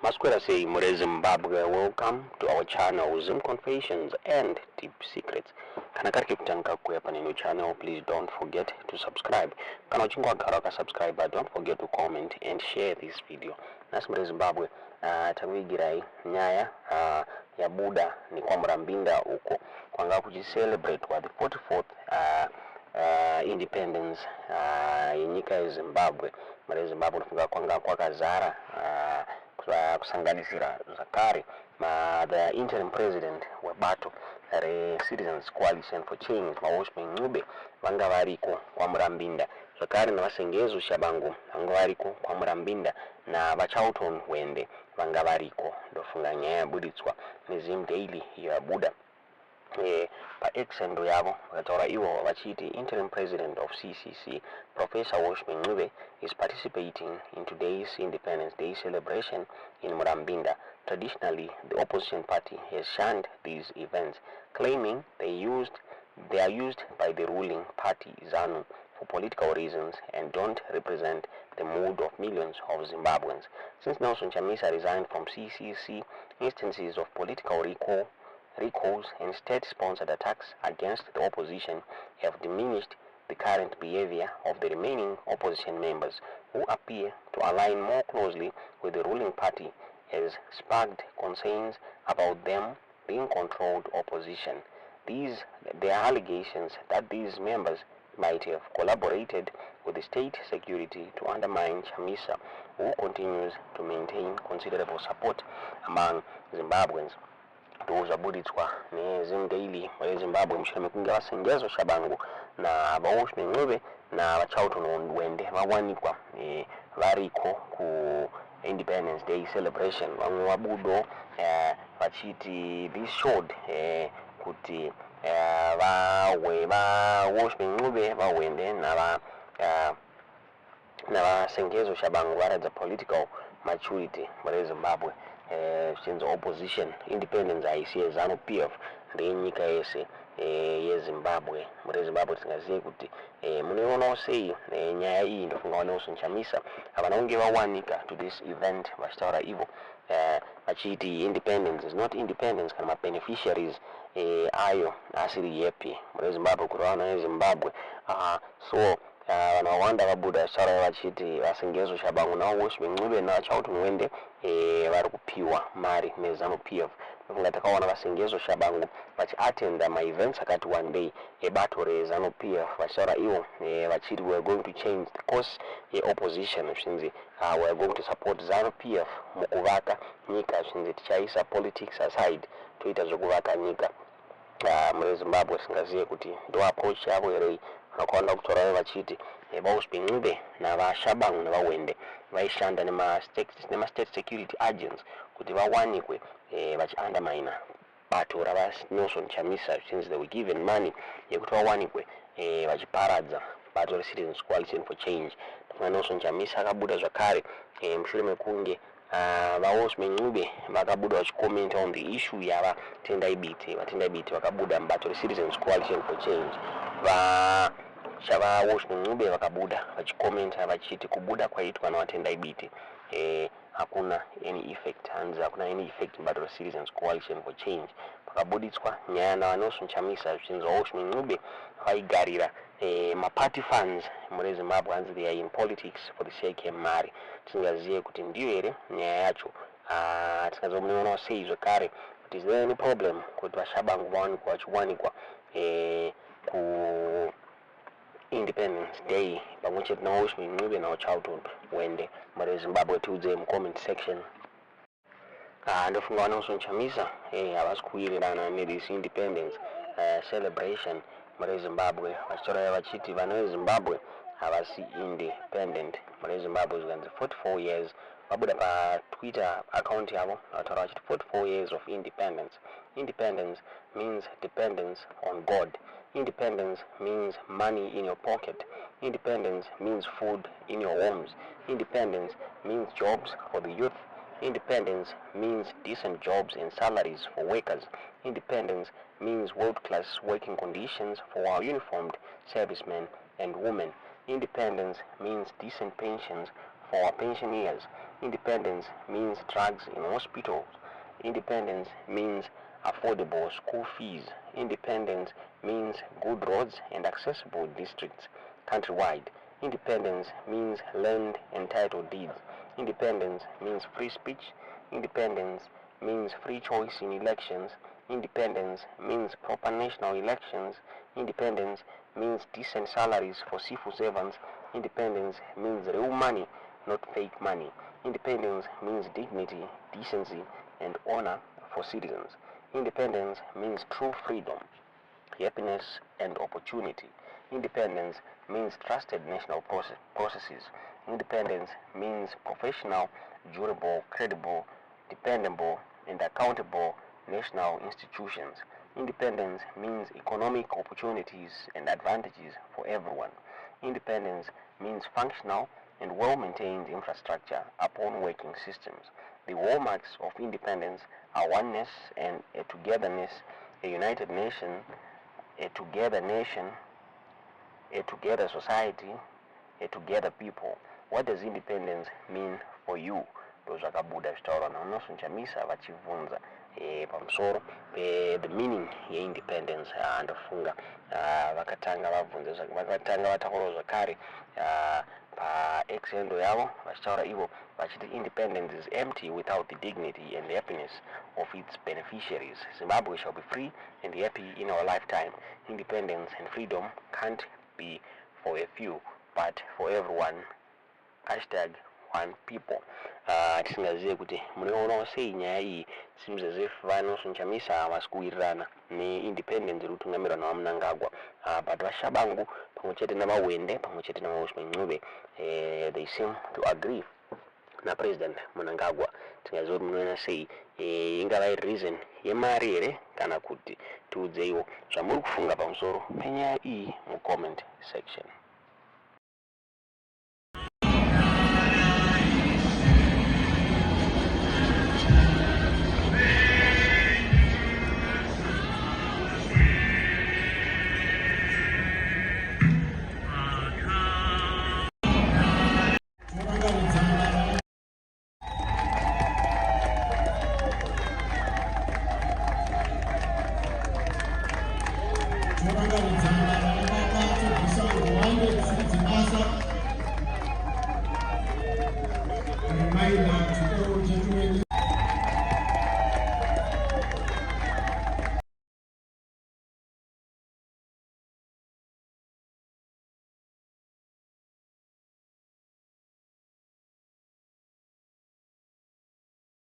Masquera say More Zimbabwe, welcome to our channel Zim Confessions and Deep Secrets. Kana kariki kutanka kuepa nino channel, please don't forget to subscribe. Kana uchingwa karaka subscribe, but don't forget to comment and share this video. Nasi More Zimbabwe tawigirai nyaya ya Buda ni kwa Murambinda uko kwanga kujicelebrate kwa the 44th independence yenyika ya Zimbabwe. More Zimbabwe nafunga kwanga kwa kazara kusanganisira zakari the interim president webato Citizens Coalition for Change MaWelshman NaTshabangu vanga variko kwa Murambinda zakari na vasengezo shabangu vanga variko kwa Murambinda na vachauton wende vanga variko ndofunga nyaya yabuditswa nezim daily ya Buda pa exendo yavo vakataura ivo vachiti interim president of CCC Professor Welshman NaTshabangu is participating in today's Independence Day celebration in Murambinda. Traditionally, the opposition party has shunned these events, claiming they are used by the ruling party ZANU for political reasons and don't represent the mood of millions of Zimbabweans. Since Nelson Chamisa resigned from CCC, instances of political recalls and state-sponsored attacks against the opposition have diminished the current behavior of the remaining opposition members, who appear to align more closely with the ruling party, has sparked concerns about them being controlled opposition. There are allegations that these members might have collaborated with the state security to undermine Chamisa, who continues to maintain considerable support among Zimbabweans. Zvazobuda nezim daily wa Zimbabwe mshirame kunga vasengezo shabangu na vaWelshman NaTshabangu na vachauton wende vawanikwa variko ku Independence Day celebration. Vamwe vabudo vachiti this showed kuti vaWelshman NaTshabangu vawende na vasengezo shabangu varadza political maturity muri Zimbabwe. Since opposition independence aisiye ZANU PF ndenyika yese yeZimbabwe. Muri Zimbabwe tingaziye kuti munoona sei nyaya iyi ndofunga Nelson Chamisa avana kunge vawanika to this event vachitaura ivo vachiti independence is not independence kana mabeneficiaries ayo asiri yepi muri Zimbabwe kuti vana veZimbabwe. So vanhu vawanda vabuda vachitaura vachiti vasengezo shabangu naWelshman NaTshabangu navachauton wende vari kupiwa mari neZANU PF. Ndofunga takaona vasengezo shabangu vachiatenda ma-events akati one day ebato reZANU PF vachitaura ivo vachiti we are going to change the course opposition zvinzi we are going to support ZANU PF mukuvaka nyika zvinzi tichaisa politics aside toita zvekuvaka nyika. Muri Zimbabwe singaziye kuti ndo approach yavo here vakaona kutora vachiti vaWelshman NaTshabangu navashabangu navawende vaishanda nema-state security agents kuti vawanikwe vachiundermine bato ravaNelson Chamisa since they were given money yekuti vawanikwe vachiparadza bato reCitizens Coalition for Change. Nelson Chamisa akabuda zvakare mushure mekunge vaWelshman NaTshabangu vakabuda vachikomenta on the issue yavatendai biti vakabuda mubato reCitizens Coalition for Change. VaWelshman NaTshabangu vakabuda vachikomenta vachiti kubuda kwaitwa navatendai biti hakuna any effect, hanzi hakuna any effect mubato reCitizens Coalition for Change. Pakabuditswa nyaya naVaNelson Chamisa zvichinzi vaWelshman NaTshabangu vaigarira ma-party funds muri Zimbabwe, hanzi they are in politics for the sake yemari. Tisingaziye kuti ndiyo here nyaya yacho. Tisingazomunoona sei zvakare kuti is there any problem kuti vashabangu vawanikwa vachiwanikwa ku Independence Day pamwe chete naWelshman NaTshabangu navachauton wende muri Zimbabwe. Tiudze mu-comment section. Ndofunga vaNelson Chamisa havasi kuwirirana ne-this independence celebration muri Zimbabwe vachitaura vachiti vana veZimbabwe havasi independent. Muri Zimbabwe zvikanzi 44 years vabuda pa-Twitter account yavo vataura vachiti 44 years of independence. Independence means dependence on God. Independence means money in your pocket. Independence means food in your homes. Independence means jobs for the youth. Independence means decent jobs and salaries for workers. Independence means world-class working conditions for our uniformed servicemen and women. Independence means decent pensions for our pensioners. Independence means drugs in hospitals. Independence means affordable school fees. Independence means good roads and accessible districts countrywide. Independence means land and title deeds. Independence means free speech. Independence means free choice in elections. Independence means proper national elections. Independence means decent salaries for civil servants. Independence means real money, not fake money. Independence means dignity, decency, and honor for citizens. Independence means true freedom, happiness, and opportunity. Independence means trusted national processes. Independence means professional, durable, credible, dependable, and accountable national institutions. Independence means economic opportunities and advantages for everyone. Independence means functional and well-maintained infrastructure upon working systems. The hallmarks of independence are oneness and a togetherness, a united nation, a together nation, a together society, a together people. What does independence mean for you? Zvazobuda zvitaura naunonso Chamisa vachibvunza pamusoro the meaning yeindependence. Ndofunga vakatanga vabvunza vakatanga vataura zvakare paexendo yavo vachitaura ivo vachiti independence is empty without the dignity and happiness of its beneficiaries. Zimbabwe shall be free and happy in our lifetime. Independence and freedom can't be for a few but for everyone. #one people. Tisingazive kuti munoona sei nyaya iyi seems as if vanonso Chamisa havasi kuwirirana neindependence iri kutungamirwa naMnangagwa, but vaShabangu pamwe chete navaWende pamwe chete naMaWelshman Ncube they seem to agree naPresident Mnangagwa. Tingaziva kuti munoona sei, ingava iri reason yemari here kana kuti tiudzeiwo zvamuri kufunga pamusoro penyaya iyi mucomment section.